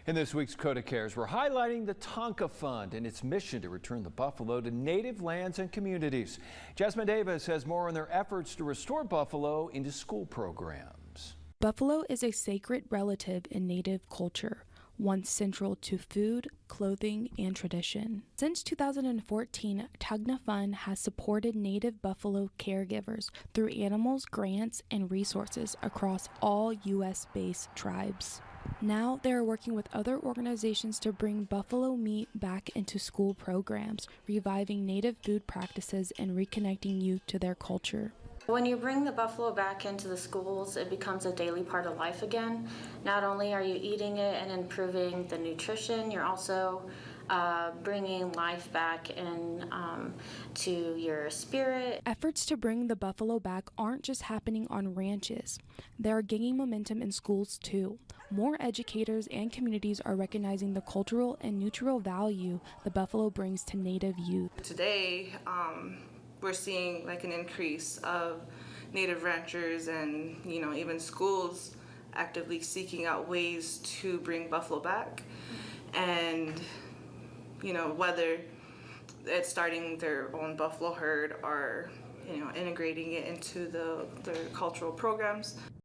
In this week's KOTA Cares, we're highlighting the Tanka Fund and its mission to return the buffalo to native lands and communities. Jasmine Davis has more on their efforts to restore buffalo into school programs. Buffalo is a sacred relative in native culture, once central to food, clothing, and tradition. Since 2014, Tanka Fund has supported native buffalo caregivers through animals, grants, and resources across all U.S.-based tribes. Now they are working with other organizations to bring buffalo meat back into school programs, reviving native food practices and reconnecting youth to their culture. When you bring the buffalo back into the schools, it becomes a daily part of life again. Not only are you eating it and improving the nutrition, you're also bringing life back to your spirit. Efforts to bring the buffalo back aren't just happening on ranches. They are gaining momentum in schools too. More educators and communities are recognizing the cultural and nutritional value the buffalo brings to native youth. Today, we're seeing like an increase of native ranchers and even schools actively seeking out ways to bring buffalo back, and whether it's starting their own buffalo herd or integrating it into their cultural programs.